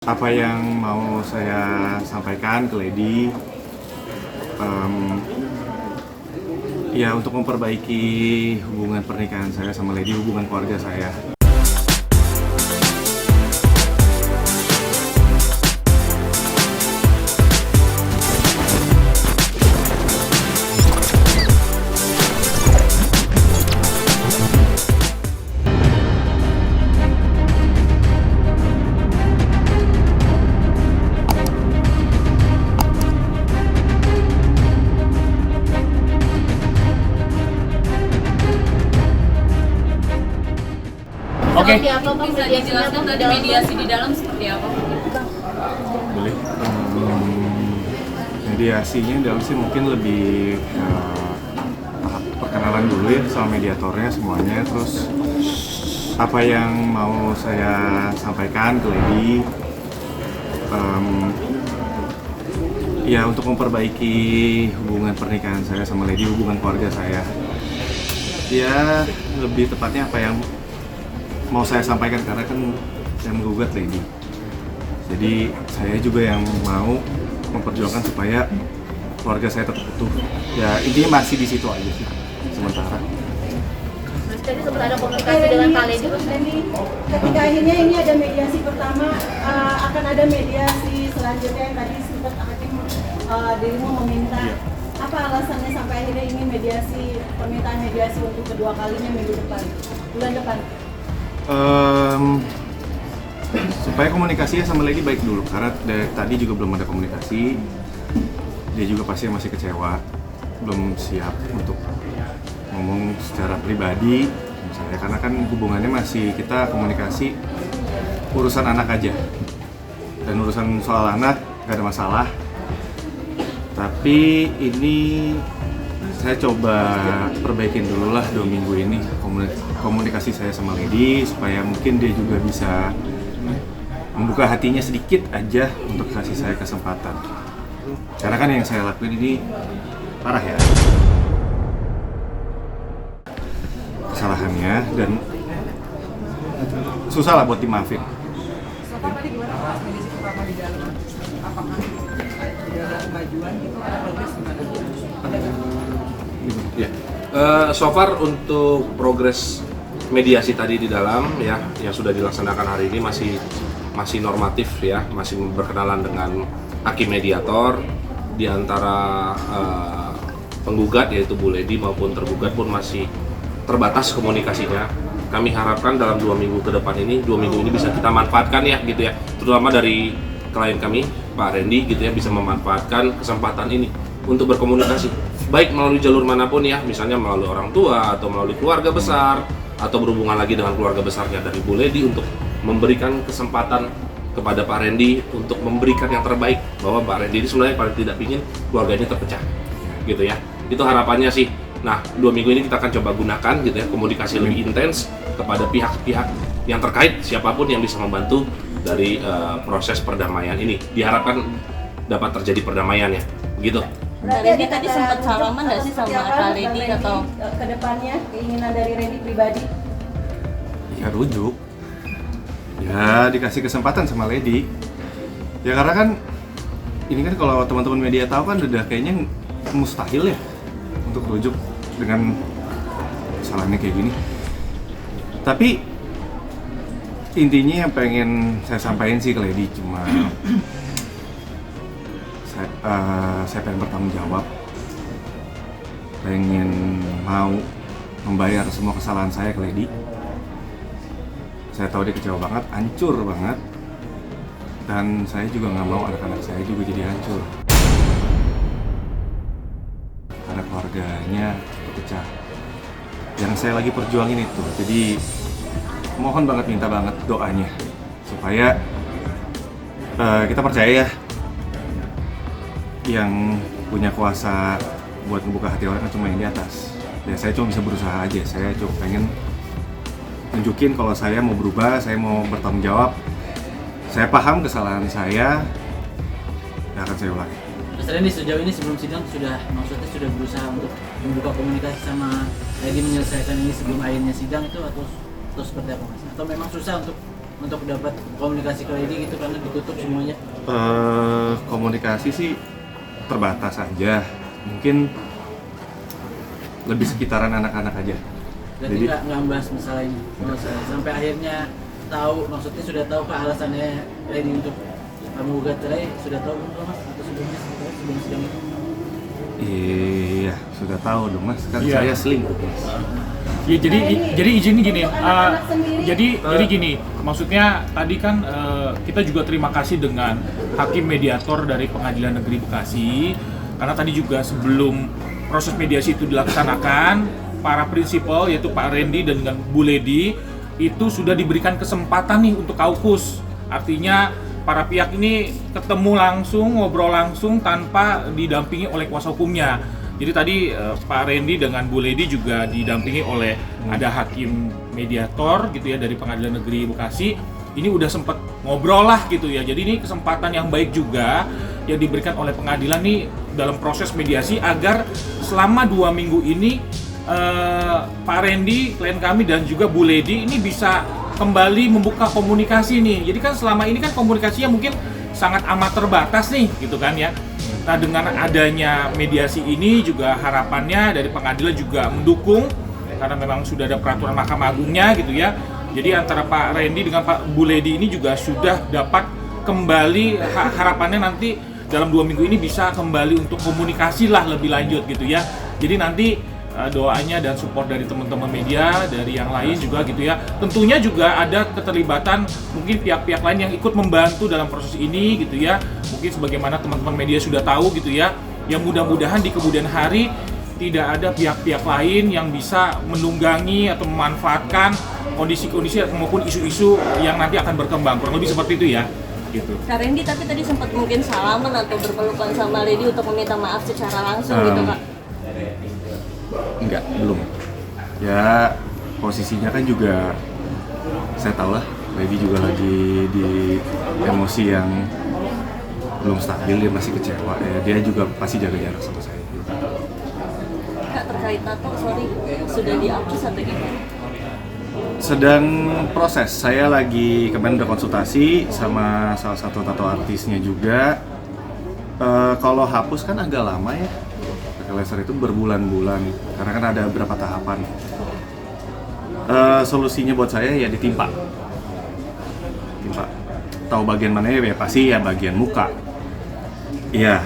Apa yang mau saya sampaikan ke Lady, ya untuk memperbaiki hubungan pernikahan saya sama Lady, hubungan keluarga saya. Oke. Bisa dijelaskan tadi mediasi di dalam seperti apa? Boleh. Mediasinya dalam sih mungkin lebih tahap perkenalan dulu ya sama mediatornya semuanya. Terus apa yang mau saya sampaikan ke Lady, ya untuk memperbaiki hubungan pernikahan saya sama Lady, hubungan keluarga saya. Ya lebih tepatnya apa yang mau saya sampaikan, karena kan saya menggugat Lady. Jadi saya juga yang mau memperjuangkan supaya keluarga saya tetap utuh. Ya intinya masih di situ aja sih sementara. Mas tadi sempat ada komunikasi dengan Kak Lady. Ketika akhirnya ini ada mediasi pertama, akan ada mediasi selanjutnya yang tadi sempat hakim dirimu meminta. Iya. Apa alasannya sampai akhirnya ini permintaan mediasi untuk kedua kalinya bulan depan? Supaya komunikasinya sama Lady baik dulu, karena dari tadi juga belum ada komunikasi. Dia juga pasti masih kecewa, belum siap untuk ngomong secara pribadi misalnya, karena kan hubungannya masih kita komunikasi urusan anak aja, dan urusan soal anak gak ada masalah. Tapi ini saya coba perbaikin dulu lah 2 minggu ini komunikasi saya sama Lady, supaya mungkin dia juga bisa membuka hatinya sedikit aja untuk kasih saya kesempatan. Karena kan yang saya lakuin ini parah ya kesalahannya, dan susah lah buat dimaafin. Tadi gimana pas medisi pertama di dalam? Apakah ada kemajuan gitu? Ada progres gimana? Ada nggak? Ya. So far untuk progres mediasi tadi di dalam ya yang sudah dilaksanakan hari ini masih normatif ya, masih berkenalan dengan hakim mediator di antara penggugat yaitu Bu Lady maupun tergugat pun masih terbatas komunikasinya. Kami harapkan dalam 2 minggu ke depan ini, 2 minggu ini bisa kita manfaatkan ya gitu ya, terutama dari klien kami Pak Randy gitu ya, bisa memanfaatkan kesempatan ini untuk berkomunikasi baik melalui jalur manapun ya, misalnya melalui orang tua atau melalui keluarga besar atau berhubungan lagi dengan keluarga besarnya dari Bu Lady, untuk memberikan kesempatan kepada Pak Randy untuk memberikan yang terbaik, bahwa Pak Randy ini sebenarnya paling tidak ingin keluarganya terpecah gitu ya, itu harapannya sih. Nah 2 minggu ini kita akan coba gunakan gitu ya, komunikasi lebih intens kepada pihak-pihak yang terkait, siapapun yang bisa membantu dari proses perdamaian ini, diharapkan dapat terjadi perdamaian ya gitu. Randy tadi sempat salaman nggak sih sama Kak Lady atau ke depannya keinginan dari Randy pribadi? Ya rujuk, ya dikasih kesempatan sama Lady. Ya karena kan ini kan kalau teman-teman media tahu kan udah kayaknya mustahil ya untuk rujuk dengan kesalahannya kayak gini. Tapi intinya yang pengen saya sampaikan sih ke Lady cuma saya pengen bertanggung jawab, pengen mau membayar semua kesalahan saya ke Lady. Saya tahu dia kecewa banget, hancur banget, dan saya juga nggak mau anak-anak saya juga jadi hancur karena keluarganya pecah. Yang saya lagi perjuangin itu, jadi mohon banget, minta banget doanya supaya kita percaya ya, yang punya kuasa buat membuka hati orang kan cuma yang di atas. Ya saya cuma bisa berusaha aja, saya cuma pengen nunjukin kalau saya mau berubah, saya mau bertanggung jawab. Saya paham kesalahan saya, nggak akan saya ulangi. Mas Randy sejauh ini sebelum sidang maksudnya sudah berusaha untuk membuka komunikasi sama Lady menyelesaikan ini sebelum akhirnya sidang itu, atau seperti apa Mas? Atau memang susah untuk untuk dapat komunikasi ke Lady gitu karena ditutup semuanya? Komunikasi sih terbatas aja, mungkin lebih sekitaran anak-anak aja. Berarti nggak bahas masalah ini, sampai akhirnya tahu, maksudnya sudah tahu Pak alasannya Lady untuk menggugat cerai, sudah tahu belum Mas? Atau sebelum sidang itu? Iya, sudah tahu dong Mas, kan saya selingkuh Mas. Ya, jadi izin gini, Untuk anak-anak sendiri. jadi gini, maksudnya tadi kan kita juga terima kasih dengan hakim mediator dari Pengadilan Negeri Bekasi, karena tadi juga sebelum proses mediasi itu dilaksanakan, para prinsipal yaitu Pak Randy dan dengan Bu Lady itu sudah diberikan kesempatan nih untuk kaukus, artinya para pihak ini ketemu langsung, ngobrol langsung tanpa didampingi oleh kuasa hukumnya. Jadi tadi Pak Randy dengan Bu Lady juga didampingi oleh ada hakim mediator gitu ya dari Pengadilan Negeri Bekasi. Ini udah sempat ngobrol lah gitu ya. Jadi ini kesempatan yang baik juga yang diberikan oleh pengadilan nih dalam proses mediasi agar selama 2 minggu ini Pak Randy, klien kami dan juga Bu Lady ini bisa kembali membuka komunikasi nih. Jadi kan selama ini kan komunikasinya mungkin sangat amat terbatas nih gitu kan ya. Nah, dengan adanya mediasi ini juga harapannya dari pengadilan juga mendukung karena memang sudah ada peraturan Mahkamah Agungnya gitu ya. Jadi antara Pak Randy dengan Pak Bu Lady ini juga sudah dapat kembali, harapannya nanti dalam 2 minggu ini bisa kembali untuk komunikasi lah lebih lanjut gitu ya. Jadi nanti doanya dan support dari teman-teman media, dari yang lain juga gitu ya. Tentunya juga ada keterlibatan mungkin pihak-pihak lain yang ikut membantu dalam proses ini gitu ya. Mungkin sebagaimana teman-teman media sudah tahu gitu ya. Yang mudah-mudahan di kemudian hari tidak ada pihak-pihak lain yang bisa menunggangi atau memanfaatkan kondisi-kondisi maupun isu-isu yang nanti akan berkembang. Kurang lebih seperti itu ya. Gitu. Kak Randy tapi tadi sempat mungkin salaman atau berpelukan sama Lady untuk meminta maaf secara langsung gitu Kak? Enggak, belum. Ya posisinya kan juga saya tahu lah, Lady juga lagi di emosi yang belum stabil, dia masih kecewa ya, dia juga pasti jaga jarak sama saya. Kak terkait tato, sorry, sudah dihapus atau gimana? Sedang proses, saya lagi kemarin udah konsultasi sama salah satu tato artisnya juga. Kalau hapus kan agak lama ya, pakai laser itu berbulan-bulan karena kan ada beberapa tahapan. Solusinya buat saya ya ditimpa. Tahu bagian mana ya pasti ya bagian muka. Iya.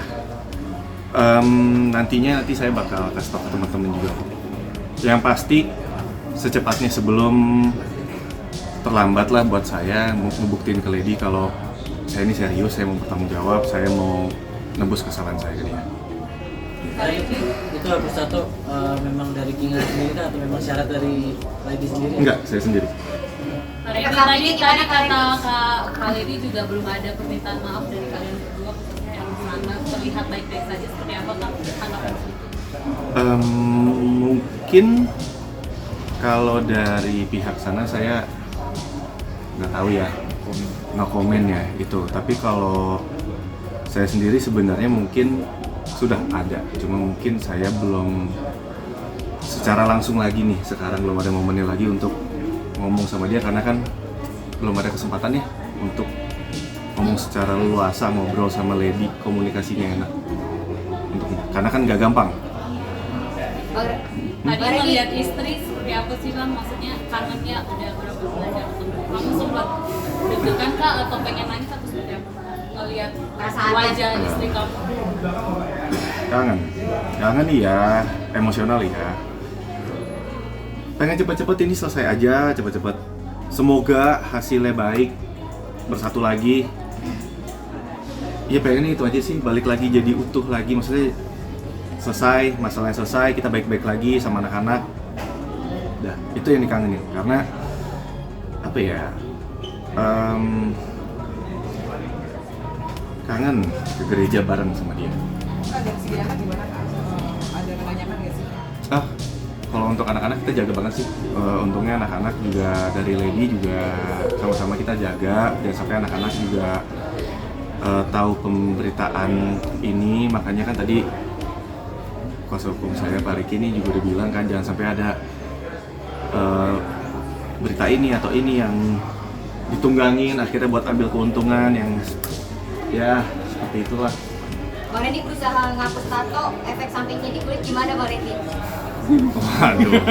Nanti saya bakal kasih tahu ke teman-teman juga. Yang pasti secepatnya sebelum terlambat lah buat saya ngebuktiin ke Lady kalau saya ini serius, saya mau bertanggung jawab, saya mau nebus kesalahan saya ke dia. Itu hapus tato memang dari Kinga sendiri kah atau memang syarat dari Lady sendiri? Enggak, saya sendiri. Tadi kata Kak Lady juga belum ada permintaan maaf dari kalian berdua yang sangat terlihat baik-baik saja, seperti apa Kak tanggapan itu? Mungkin kalau dari pihak sana saya nggak tahu ya, no comment ya itu. Tapi kalau saya sendiri sebenarnya mungkin sudah ada, cuma mungkin saya belum secara langsung lagi nih, sekarang belum ada momennya lagi untuk ngomong sama dia karena kan belum ada kesempatan ya untuk ngomong secara luasa, ngobrol sama Lady, komunikasinya enak karena kan nggak gampang. Tadi ngeliat istri seperti apa sih Bang? Maksudnya kangennya udah berapa bulan yang ketemu? Kamu sempat deg-degan Kak atau pengen nangis atau seperti apa? Ngeliat wajah istri kamu? Kangen iya, emosional ya. Pengen cepet-cepet ini selesai aja, cepet-cepet. Semoga hasilnya baik, bersatu lagi. Ya pengen itu aja sih, balik lagi jadi utuh lagi, maksudnya selesai, masalahnya selesai, kita baik-baik lagi sama anak-anak. Dah, itu yang dikangenin, karena apa ya, kangen ke gereja bareng sama dia. Dari segi anak gimana Kak? Ada menanyakan nggak sih? Kalau untuk anak-anak kita jaga banget sih. Untungnya anak-anak juga dari Lady juga sama-sama kita jaga, jangan sampai anak-anak juga tahu pemberitaan ini. Makanya kan tadi kuasa hukum saya Pak Riki ini juga udah bilang kan jangan sampai ada berita ini atau ini yang ditunggangin akhirnya buat ambil keuntungan yang ya seperti itulah. Bang Randy berusaha ngapus tato, efek sampingnya di kulit gimana Bang Randy? Waduh,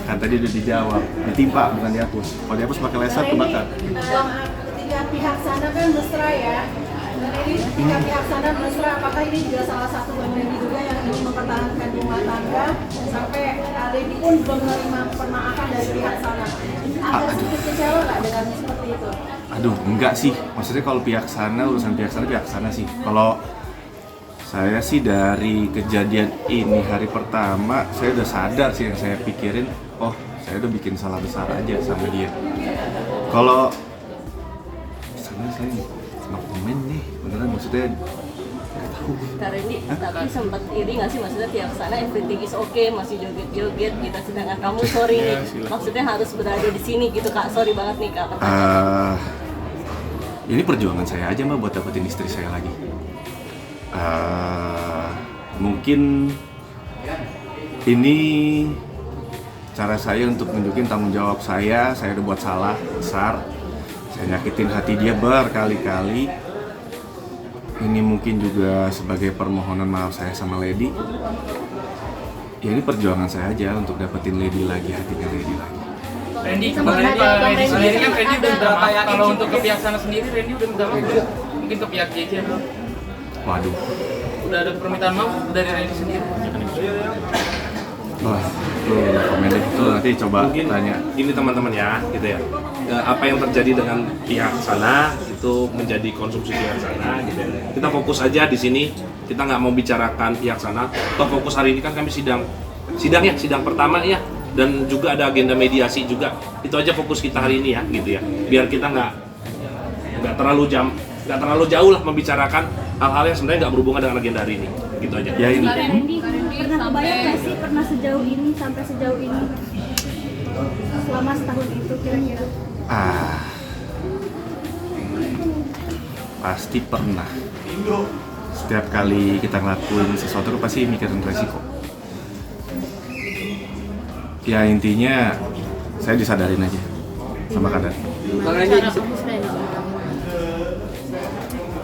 kan tadi udah dijawab, ditimpa bukan dihapus. Kalau dihapus pakai laser kebakar. Ketika pihak sana kan mesra ya. Jadi ketika pihak sana mesra, apakah ini juga salah satu Bang Randy juga yang ingin mempertahankan rumah tangga sampai Randy pun belum menerima permaafan dari pihak sana? Ada sedikit kecewa nggak dengan seperti itu? Aduh, enggak sih. Maksudnya kalau pihak sana, urusan pihak sana sih. Kalau saya sih dari kejadian ini hari pertama, saya udah sadar sih yang saya pikirin, oh saya udah bikin salah besar aja sama dia. Kalau sana saya nggak komen nih, beneran maksudnya nggak tahu. Karena ini tapi sempat iri nggak sih maksudnya tiap sana everything is okay, masih joget-joget kita, sedangkan kamu sorry nih, maksudnya harus berada di sini gitu Kak, sorry banget nih Kak. Ini perjuangan saya aja Mbak buat dapetin istri saya lagi. Mungkin ini cara saya untuk nunjukin tanggung jawab saya udah buat salah besar, saya nyakitin hati dia berkali-kali. Ini mungkin juga sebagai permohonan maaf saya sama Lady. Ya ini perjuangan saya aja untuk dapetin Lady lagi, hatinya Lady lagi. Randy, Randy sendiri kan Randy udah minta maaf. Kalau untuk ke pihak sana sendiri Randy udah minta maaf belum? Mungkin ke pihak JJ belum? Waduh. Udah ada permintaan maaf dari Randy sendiri? Wah, tuh komen itu nanti coba Mungkin tanya. ini teman-teman ya, gitu ya. Apa yang terjadi dengan pihak sana itu menjadi konsumsi pihak sana, gitu ya. Kita fokus aja di sini. Kita nggak mau bicarakan pihak sana. Toh fokus hari ini kan kami sidang pertama ya, dan juga ada agenda mediasi juga. Itu aja fokus kita hari ini ya, gitu ya. Biar kita nggak terlalu jauh lah membicarakan hal-hal yang sebenarnya nggak berhubungan dengan agenda hari ini. Gitu aja. Ya ini. Pernah kebayang nggak sih pernah sejauh ini sampai sejauh ini selama setahun itu kira-kira? Pasti pernah. Setiap kali kita ngelakuin sesuatu pasti mikirin resiko. Ya intinya saya disadarin aja sama keadaan. Bang Randy, cara kamu sudah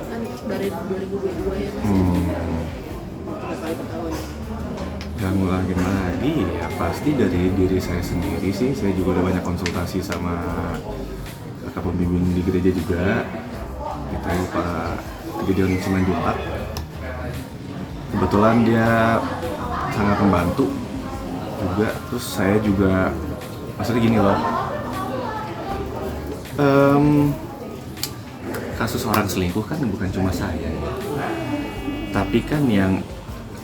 kan dari 2022 ya. Gak ngulangin lagi ya pasti dari diri saya sendiri sih. Saya juga udah banyak konsultasi sama kakak pembimbing di gereja juga. Kita Pak Gideon Simanjuntak. Kebetulan dia sangat membantu juga. Terus saya juga maksudnya gini loh, kasus orang selingkuh kan bukan cuma saya, tapi kan yang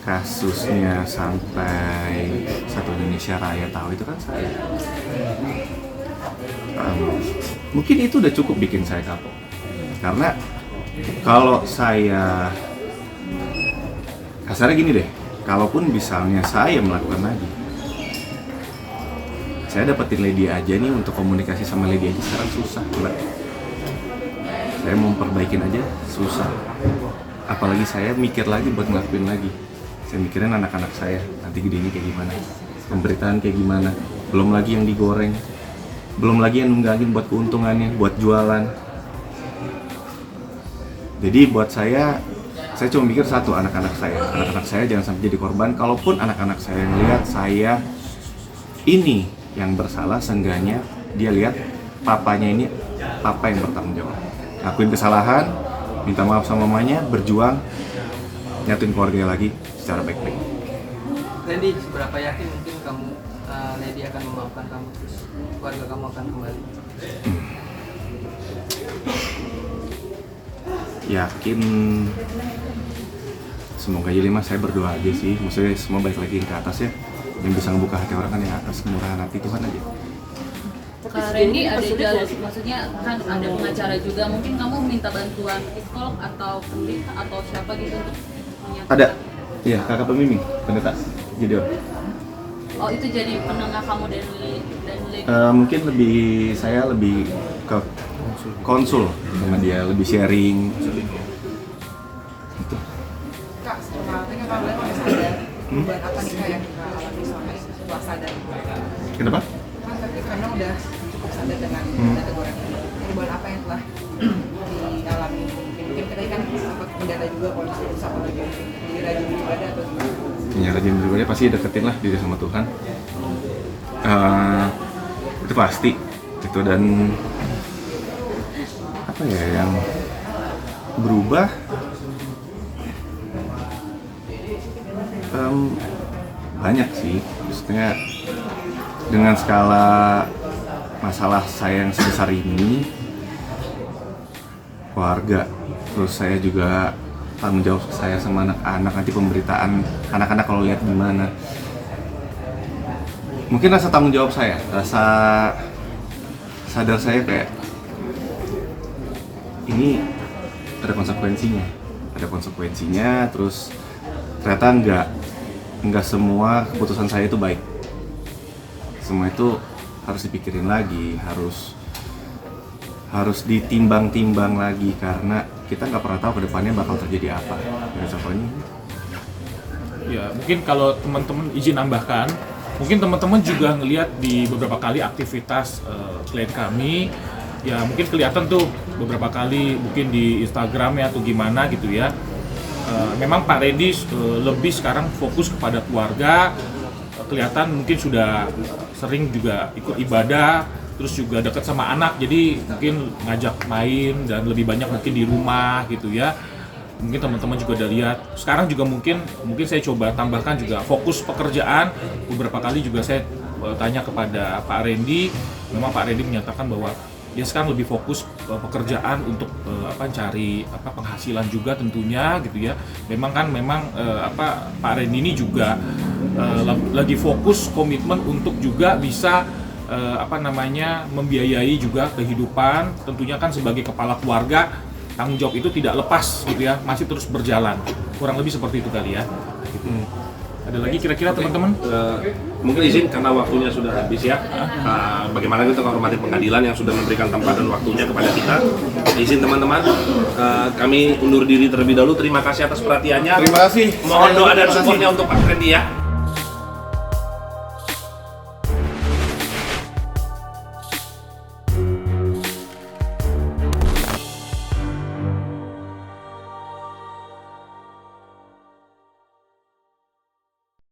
kasusnya sampai satu Indonesia Raya tahu itu kan saya. Mungkin itu udah cukup bikin saya kapok. Karena kalau saya kasarnya gini deh, kalaupun misalnya saya melakukan lagi, saya dapetin Lady aja nih, untuk komunikasi sama Lady aja sekarang susah Mbak. Saya mau perbaikin aja susah. Apalagi saya mikir lagi buat ngelakuin lagi. Saya mikirin anak-anak saya, nanti gedenya kayak gimana, pemberitaan kayak gimana, belum lagi yang digoreng, belum lagi yang nunggangin buat keuntungannya, buat jualan. Jadi buat saya cuma mikir satu, anak-anak saya jangan sampai jadi korban. Kalaupun anak-anak saya ngelihat saya ini yang bersalah, seenggaknya dia lihat papanya ini papa yang bertanggung jawab, ngakuin kesalahan, minta maaf sama mamanya, berjuang, nyatuin keluarga lagi secara baik-baik. Randy, seberapa yakin mungkin kamu Lady akan memaafkan kamu, terus keluarga kamu akan kembali? Yakin, semoga jadi Mas, saya berdoa aja sih, maksudnya semua balik lagi ke atas ya. Yang bisa ngebuka hati orang kan yang atas, kemurahan hati Tuhan aja. Kak Randy ada jalur, maksudnya kan ada pengacara juga, mungkin kamu minta bantuan psikolog atau pendeta atau siapa gitu untuk menyatukan? Ada, iya kakak pembimbing, pendeta Gideon. Oh itu jadi penengah kamu dan Lady? Mungkin saya lebih ke konsul sama dia, lebih sharing. Gitu. Kak, setelah ini Kak Belen udah sadar, perubahan apa nih Kak yang kita alami selama ini setelah sadar? Kenapa? Kan tadi karena udah cukup sadar dengan data goreng. perubahan apa yang telah dialami? Mungkin kita kan sempat kendala juga kalau sama lagi jadi rajin ibadah atau gimana? Ya rajin beribadah pasti deketin lah diri sama Tuhan. Itu pasti itu. Dan apa ya yang berubah, banyak sih, maksudnya dengan skala masalah saya yang sebesar ini, keluarga, terus saya juga tanggung jawab saya sama anak-anak, nanti pemberitaan anak-anak kalau lihat gimana. Mungkin rasa tanggung jawab saya, rasa sadar saya kayak ini ada konsekuensinya, terus ternyata nggak semua keputusan saya itu baik. Semua itu harus dipikirin lagi, harus ditimbang-timbang lagi, karena kita nggak pernah tahu ke depannya bakal terjadi apa. Ya, contohnya. Ya, mungkin kalau teman-teman izin nambahkan, mungkin teman-teman juga ngelihat di beberapa kali aktivitas klien kami, ya mungkin kelihatan tuh beberapa kali mungkin di Instagram ya atau gimana gitu ya. Memang Pak Randy lebih sekarang fokus kepada keluarga, kelihatan mungkin sudah sering juga ikut ibadah, terus juga dekat sama anak, jadi mungkin ngajak main dan lebih banyak mungkin di rumah gitu ya. Mungkin teman-teman juga udah lihat. Sekarang juga mungkin saya coba tambahkan juga fokus pekerjaan. Beberapa kali juga saya tanya kepada Pak Randy, memang Pak Randy menyatakan bahwa dia sekarang lebih fokus pekerjaan untuk cari penghasilan juga tentunya gitu ya. Memang Pak Randy ini juga lagi fokus komitmen untuk juga bisa membiayai juga kehidupan, tentunya kan sebagai kepala keluarga tanggung jawab itu tidak lepas gitu ya, masih terus berjalan, kurang lebih seperti itu kali ya gitu. Ada lagi kira-kira teman-teman? Mungkin izin karena waktunya sudah habis ya. Bagaimana kita menghormati pengadilan yang sudah memberikan tempat dan waktunya kepada kita. Izin teman-teman, kami undur diri terlebih dahulu. Terima kasih atas perhatiannya. Terima kasih. Mohon doa dan supportnya untuk Pak Randy ya.